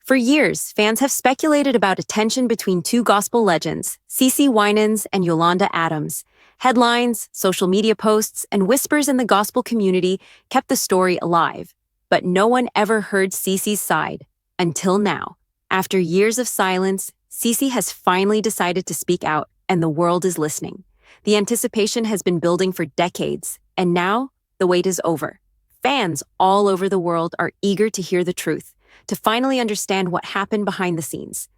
For years, fans have speculated about a tension between two gospel legends, CeCe Winans and Yolanda Adams. Headlines, social media posts, and whispers in the gospel community kept the story alive. But no one ever heard CeCe's side, until now. After years of silence, CeCe has finally decided to speak out, and the world is listening. The anticipation has been building for decades, and now the wait is over. Fans all over the world are eager to hear the truth, to finally understand what happened behind the scenes.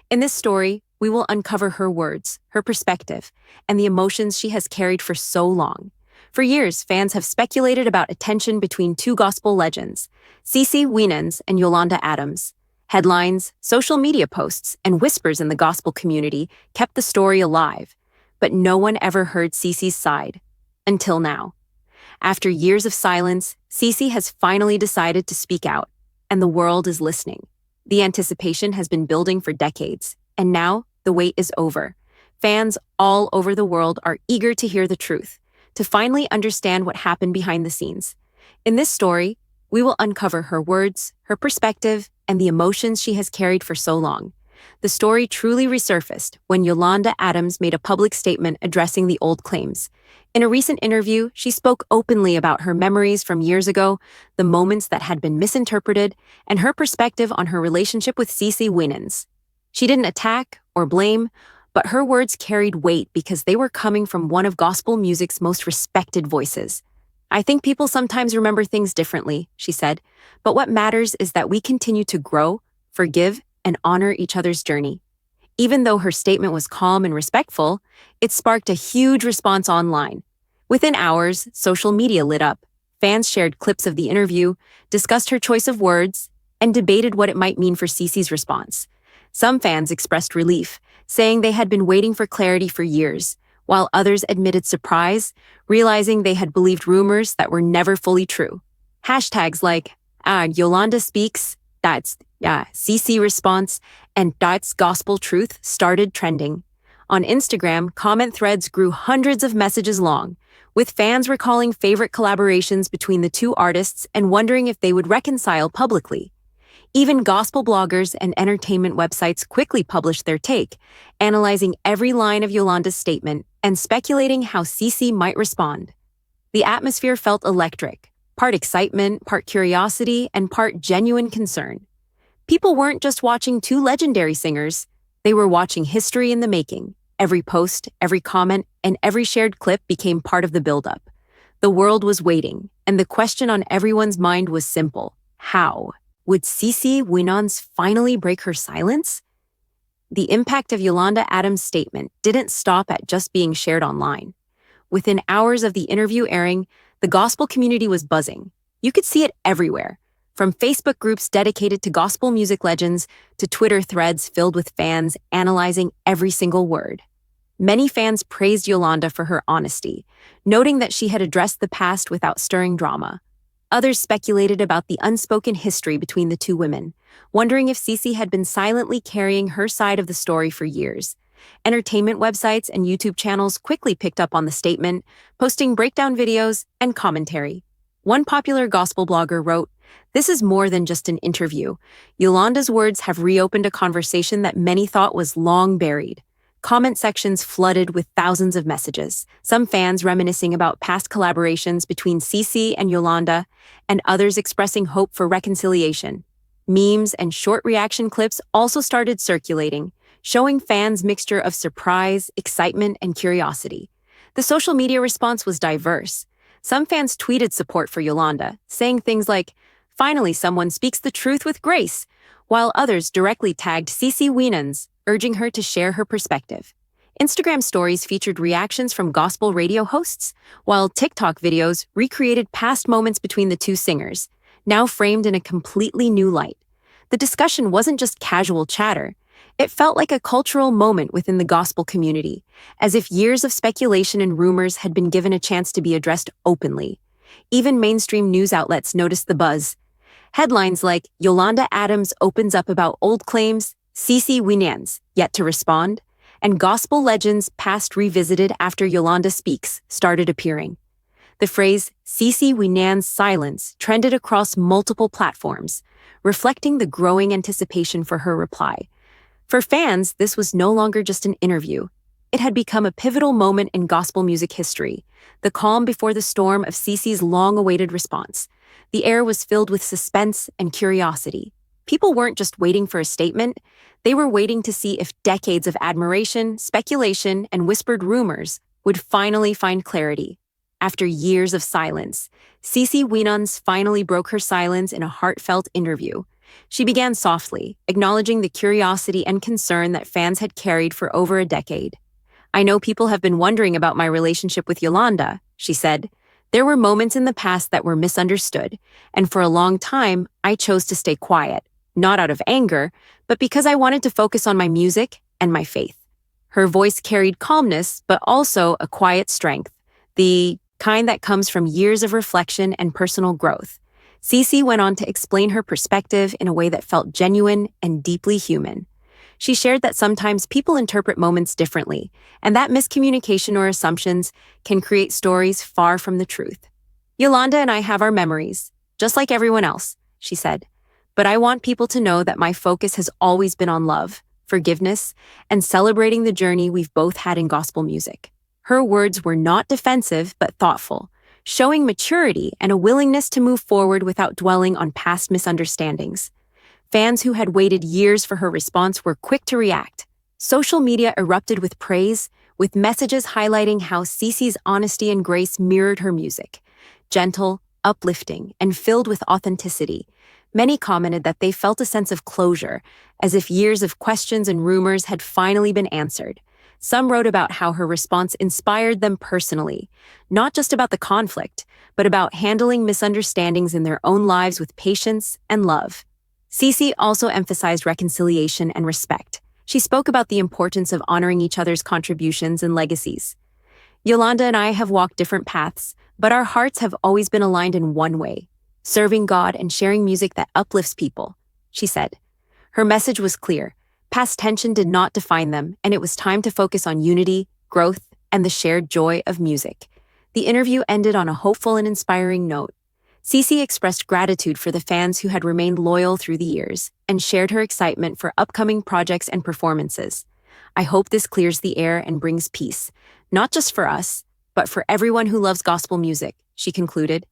In this story, we will uncover her words, her perspective, and the emotions she has carried for so long. For years, fans have speculated about a tension between two gospel legends, CeCe Winans and Yolanda Adams. Headlines, social media posts, and whispers in the gospel community kept the story alive, but no one ever heard CeCe's side, until now. After years of silence, CeCe has finally decided to speak out, and the world is listening. The anticipation has been building for decades, and now the wait is over. Fans all over the world are eager to hear the truth, to finally understand what happened behind the scenes. In this story, we will uncover her words, her perspective, and the emotions she has carried for so long. The story truly resurfaced when Yolanda Adams made a public statement addressing the old claims. In a recent interview, she spoke openly about her memories from years ago, the moments that had been misinterpreted, and her perspective on her relationship with CeCe Winans. She didn't attack or blame, but her words carried weight because they were coming from one of gospel music's most respected voices. "I think people sometimes remember things differently," she said, "but what matters is that we continue to grow, forgive, and honor each other's journey." Even though her statement was calm and respectful, it sparked a huge response online. Within hours, social media lit up. Fans shared clips of the interview, discussed her choice of words, and debated what it might mean for CeCe's response. Some fans expressed relief, saying they had been waiting for clarity for years, while others admitted surprise, realizing they had believed rumors that were never fully true. Hashtags like, Yolanda speaks, that's CeCe response, and that's gospel truth started trending. On Instagram, comment threads grew hundreds of messages long, with fans recalling favorite collaborations between the two artists and wondering if they would reconcile publicly. Even gospel bloggers and entertainment websites quickly published their take, analyzing every line of Yolanda's statement and speculating how CeCe might respond. The atmosphere felt electric, part excitement, part curiosity, and part genuine concern. People weren't just watching two legendary singers, they were watching history in the making. Every post, every comment, and every shared clip became part of the buildup. The world was waiting, and the question on everyone's mind was simple: how? Would CeCe Winans finally break her silence? The impact of Yolanda Adams' statement didn't stop at just being shared online. Within hours of the interview airing, the gospel community was buzzing. You could see it everywhere, from Facebook groups dedicated to gospel music legends to Twitter threads filled with fans analyzing every single word. Many fans praised Yolanda for her honesty, noting that she had addressed the past without stirring drama. Others speculated about the unspoken history between the two women, wondering if CeCe had been silently carrying her side of the story for years. Entertainment websites and YouTube channels quickly picked up on the statement, posting breakdown videos and commentary. One popular gospel blogger wrote, "This is more than just an interview. Yolanda's words have reopened a conversation that many thought was long buried." Comment sections flooded with thousands of messages, some fans reminiscing about past collaborations between CeCe and Yolanda, and others expressing hope for reconciliation. Memes and short reaction clips also started circulating, showing fans' mixture of surprise, excitement, and curiosity. The social media response was diverse. Some fans tweeted support for Yolanda, saying things like, "Finally someone speaks the truth with grace," while others directly tagged CeCe Winans, urging her to share her perspective. Instagram stories featured reactions from gospel radio hosts, while TikTok videos recreated past moments between the two singers, now framed in a completely new light. The discussion wasn't just casual chatter. It felt like a cultural moment within the gospel community, as if years of speculation and rumors had been given a chance to be addressed openly. Even mainstream news outlets noticed the buzz. Headlines like, "Yolanda Adams opens up about old claims," CeCe Winans, yet to respond, and "Gospel legends past revisited after Yolanda speaks" started appearing. The phrase CeCe Winans silence trended across multiple platforms, reflecting the growing anticipation for her reply. For fans, this was no longer just an interview. It had become a pivotal moment in gospel music history, the calm before the storm of CeCe's long-awaited response. The air was filled with suspense and curiosity. People weren't just waiting for a statement, they were waiting to see if decades of admiration, speculation, and whispered rumors would finally find clarity. After years of silence, CeCe Winans finally broke her silence in a heartfelt interview. She began softly, acknowledging the curiosity and concern that fans had carried for over a decade. "I know people have been wondering about my relationship with Yolanda," she said. "There were moments in the past that were misunderstood, and for a long time, I chose to stay quiet, not out of anger, but because I wanted to focus on my music and my faith." Her voice carried calmness, but also a quiet strength, the kind that comes from years of reflection and personal growth. CeCe went on to explain her perspective in a way that felt genuine and deeply human. She shared that sometimes people interpret moments differently, and that miscommunication or assumptions can create stories far from the truth. "Yolanda and I have our memories, just like everyone else," she said. "But I want people to know that my focus has always been on love, forgiveness, and celebrating the journey we've both had in gospel music." Her words were not defensive but thoughtful, showing maturity and a willingness to move forward without dwelling on past misunderstandings. Fans who had waited years for her response were quick to react. Social media erupted with praise, with messages highlighting how CeCe's honesty and grace mirrored her music. Gentle, uplifting, and filled with authenticity. Many commented that they felt a sense of closure, as if years of questions and rumors had finally been answered. Some wrote about how her response inspired them personally, not just about the conflict, but about handling misunderstandings in their own lives with patience and love. CeCe also emphasized reconciliation and respect. She spoke about the importance of honoring each other's contributions and legacies. "Yolanda and I have walked different paths, but our hearts have always been aligned in one way, serving God and sharing music that uplifts people," she said. Her message was clear. Past tension did not define them, and it was time to focus on unity, growth, and the shared joy of music. The interview ended on a hopeful and inspiring note. CeCe expressed gratitude for the fans who had remained loyal through the years and shared her excitement for upcoming projects and performances. "I hope this clears the air and brings peace, not just for us, but for everyone who loves gospel music," she concluded.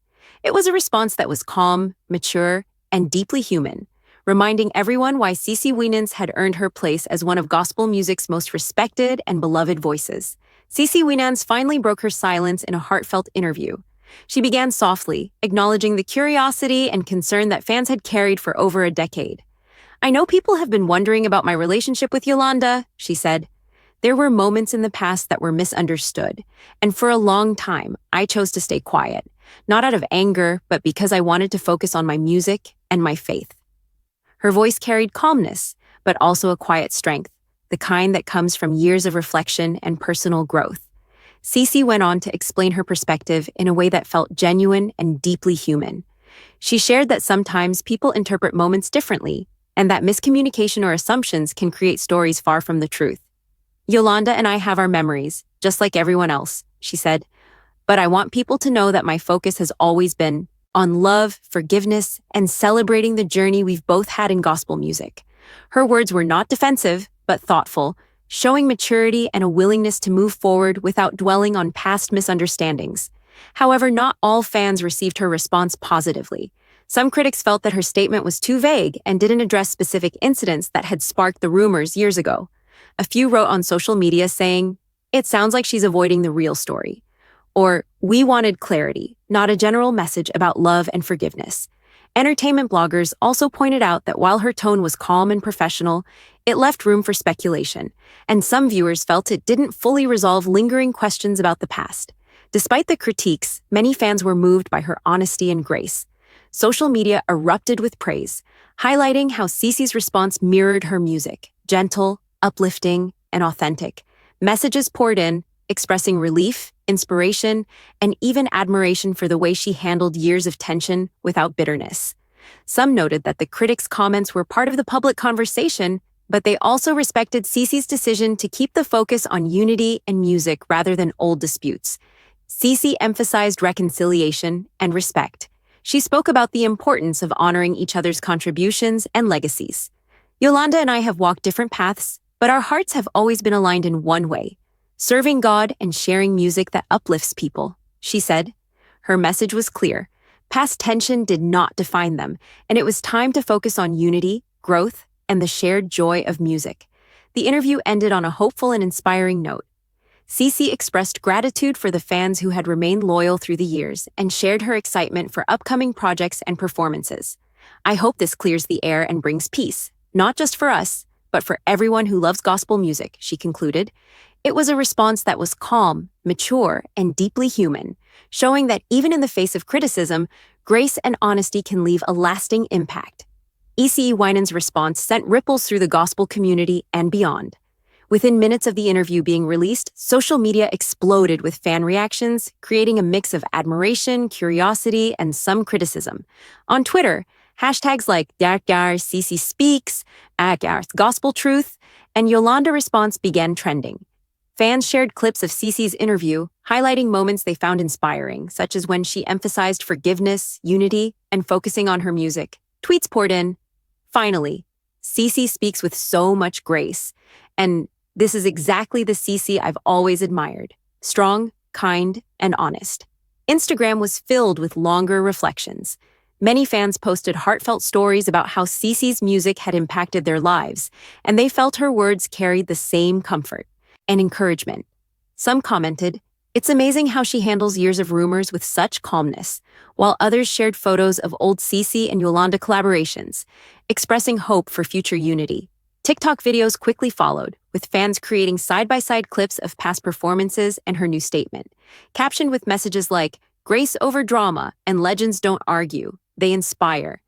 It was a response that was calm, mature, and deeply human, reminding everyone why CeCe Winans had earned her place as one of gospel music's most respected and beloved voices. CeCe Winans finally broke her silence in a heartfelt interview. She began softly, acknowledging the curiosity and concern that fans had carried for over a decade. "I know people have been wondering about my relationship with Yolanda," she said. "There were moments in the past that were misunderstood, and for a long time, I chose to stay quiet, not out of anger, but because I wanted to focus on my music and my faith." Her voice carried calmness, but also a quiet strength, the kind that comes from years of reflection and personal growth. CeCe went on to explain her perspective in a way that felt genuine and deeply human. She shared that sometimes people interpret moments differently, and that miscommunication or assumptions can create stories far from the truth. "Yolanda and I have our memories, just like everyone else," she said. "But I want people to know that my focus has always been on love, forgiveness, and celebrating the journey we've both had in gospel music." Her words were not defensive, but thoughtful, showing maturity and a willingness to move forward without dwelling on past misunderstandings. However, not all fans received her response positively. Some critics felt that her statement was too vague and didn't address specific incidents that had sparked the rumors years ago. A few wrote on social media saying, "It sounds like she's avoiding the real story," or "We wanted clarity, not a general message about love and forgiveness." Entertainment bloggers also pointed out that while her tone was calm and professional, it left room for speculation, and some viewers felt it didn't fully resolve lingering questions about the past. Despite the critiques, many fans were moved by her honesty and grace. Social media erupted with praise, highlighting how CeCe's response mirrored her music, gentle, uplifting, and authentic. Messages poured in, expressing relief, inspiration, and even admiration for the way she handled years of tension without bitterness. Some noted that the critics' comments were part of the public conversation, but they also respected CeCe's decision to keep the focus on unity and music rather than old disputes. CeCe emphasized reconciliation and respect. She spoke about the importance of honoring each other's contributions and legacies. Yolanda and I have walked different paths, but our hearts have always been aligned in one way: serving God and sharing music that uplifts people, she said. Her message was clear. Past tension did not define them, and it was time to focus on unity, growth, and the shared joy of music. The interview ended on a hopeful and inspiring note. CeCe expressed gratitude for the fans who had remained loyal through the years and shared her excitement for upcoming projects and performances. "I hope this clears the air and brings peace, not just for us, but for everyone who loves gospel music," she concluded. It was a response that was calm, mature, and deeply human, showing that even in the face of criticism, grace and honesty can leave a lasting impact. CeCe Winans' response sent ripples through the gospel community and beyond. Within minutes of the interview being released, social media exploded with fan reactions, creating a mix of admiration, curiosity, and some criticism. On Twitter, hashtags like CeCe Speaks, Gospel Truth, and Yolanda Response began trending. Fans shared clips of CeCe's interview, highlighting moments they found inspiring, such as when she emphasized forgiveness, unity, and focusing on her music. Tweets poured in. "Finally, CeCe speaks with so much grace, and this is exactly the CeCe I've always admired: strong, kind, and honest." Instagram was filled with longer reflections. Many fans posted heartfelt stories about how CeCe's music had impacted their lives, and they felt her words carried the same comfort and encouragement. Some commented, "It's amazing how she handles years of rumors with such calmness," while others shared photos of old CeCe and Yolanda collaborations, expressing hope for future unity. TikTok videos quickly followed, with fans creating side-by-side clips of past performances and her new statement, captioned with messages like, "Grace over drama" and "Legends don't argue, they inspire."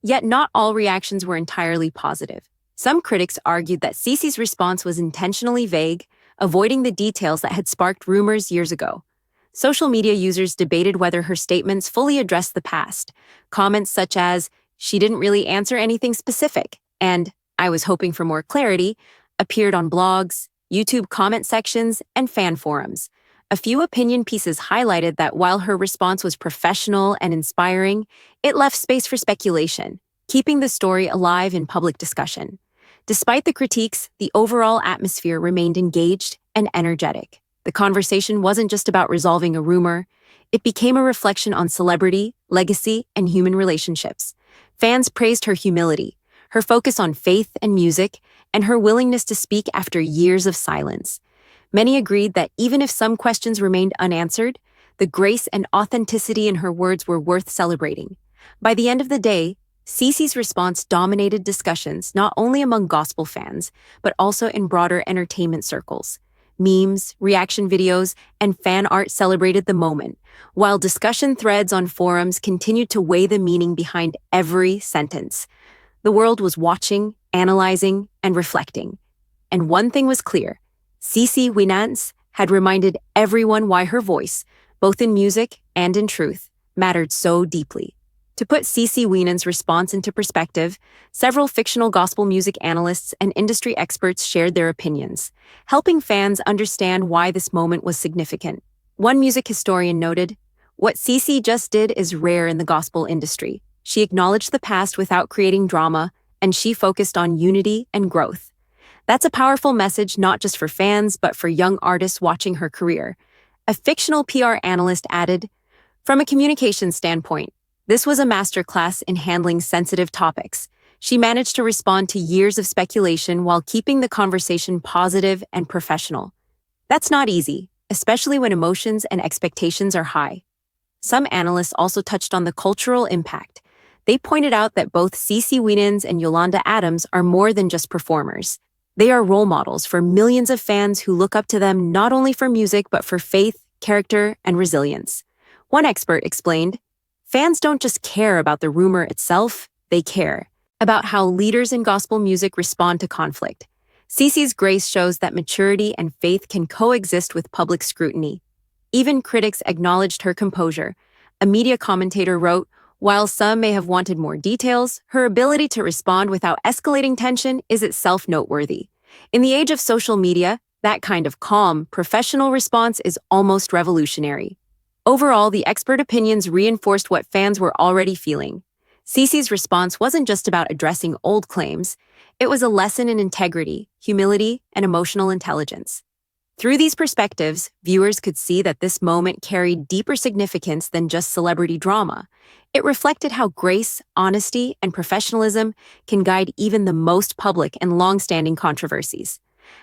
Yet not all reactions were entirely positive. Some critics argued that CeCe's response was intentionally vague, avoiding the details that had sparked rumors years ago. Social media users debated whether her statements fully addressed the past. Comments such as, "She didn't really answer anything specific," and "I was hoping for more clarity," appeared on blogs, YouTube comment sections, and fan forums. A few opinion pieces highlighted that while her response was professional and inspiring, it left space for speculation, keeping the story alive in public discussion. Despite the critiques, the overall atmosphere remained engaged and energetic. The conversation wasn't just about resolving a rumor. It became a reflection on celebrity, legacy, and human relationships. Fans praised her humility, her focus on faith and music, and her willingness to speak after years of silence. Many agreed that even if some questions remained unanswered, the grace and authenticity in her words were worth celebrating. By the end of the day, CeCe's response dominated discussions not only among gospel fans, but also in broader entertainment circles. Memes, reaction videos, and fan art celebrated the moment, while discussion threads on forums continued to weigh the meaning behind every sentence. The world was watching, analyzing, and reflecting. And one thing was clear: CeCe Winans had reminded everyone why her voice, both in music and in truth, mattered so deeply. To put CeCe Winans' response into perspective, several fictional gospel music analysts and industry experts shared their opinions, helping fans understand why this moment was significant. One music historian noted, "What CeCe just did is rare in the gospel industry. She acknowledged the past without creating drama, and she focused on unity and growth." That's a powerful message not just for fans, but for young artists watching her career. A fictional PR analyst added, "From a communication standpoint, this was a masterclass in handling sensitive topics. She managed to respond to years of speculation while keeping the conversation positive and professional. That's not easy, especially when emotions and expectations are high." Some analysts also touched on the cultural impact. They pointed out that both CeCe Winans and Yolanda Adams are more than just performers. They are role models for millions of fans who look up to them not only for music but for faith, character, and resilience. One expert explained, "Fans don't just care about the rumor itself, they care about how leaders in gospel music respond to conflict." CeCe's grace shows that maturity and faith can coexist with public scrutiny. Even critics acknowledged her composure. A media commentator wrote, "While some may have wanted more details, her ability to respond without escalating tension is itself noteworthy." In the age of social media, That kind of calm, professional response is almost revolutionary. Overall, the expert opinions reinforced what fans were already feeling. CeCe's response wasn't just about addressing old claims, it was a lesson in integrity, humility, and emotional intelligence. Through these perspectives, viewers could see that this moment carried deeper significance than just celebrity drama. It reflected how grace, honesty, and professionalism can guide even the most public and long-standing controversies.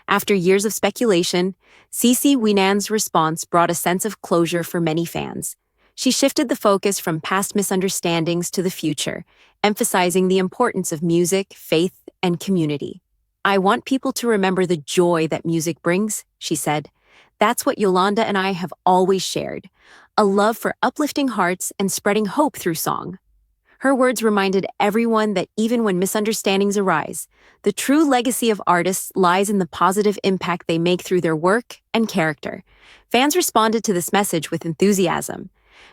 After years of speculation, CeCe Winans' response brought a sense of closure for many fans. She shifted the focus from past misunderstandings to the future, emphasizing the importance of music, faith, and community. "I want people to remember the joy that music brings," she said. "That's what Yolanda and I have always shared, a love for uplifting hearts and spreading hope through song." Her words reminded everyone that even when misunderstandings arise, the true legacy of artists lies in the positive impact they make through their work and character. Fans responded to this message with enthusiasm.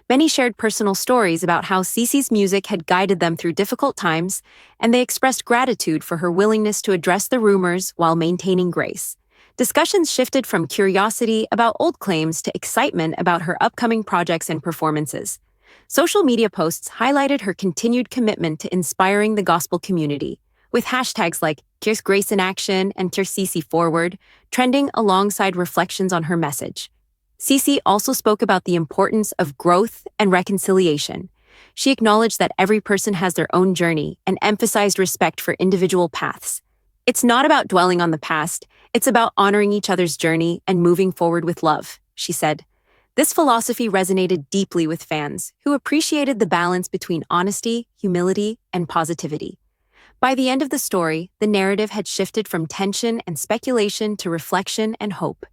Many shared personal stories about how CeCe's music had guided them through difficult times, and they expressed gratitude for her willingness to address the rumors while maintaining grace. Discussions shifted from curiosity about old claims to excitement about her upcoming projects and performances. Social media posts highlighted her continued commitment to inspiring the gospel community, with hashtags like Here's Grace in Action and Here's CeCe Forward trending alongside reflections on her message. CeCe also spoke about the importance of growth and reconciliation. She acknowledged that every person has their own journey and emphasized respect for individual paths. "It's not about dwelling on the past, it's about honoring each other's journey and moving forward with love," she said. This philosophy resonated deeply with fans, who appreciated the balance between honesty, humility, and positivity. By the end of the story, the narrative had shifted from tension and speculation to reflection and hope.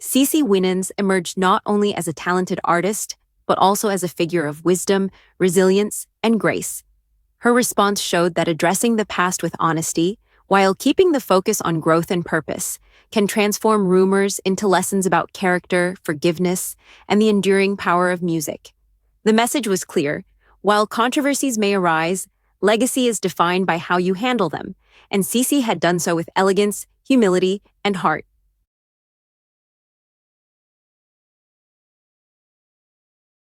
CeCe Winans emerged not only as a talented artist, but also as a figure of wisdom, resilience, and grace. Her response showed that addressing the past with honesty, while keeping the focus on growth and purpose, can transform rumors into lessons about character, forgiveness, and the enduring power of music. The message was clear: while controversies may arise, legacy is defined by how you handle them, and CeCe had done so with elegance, humility, and heart.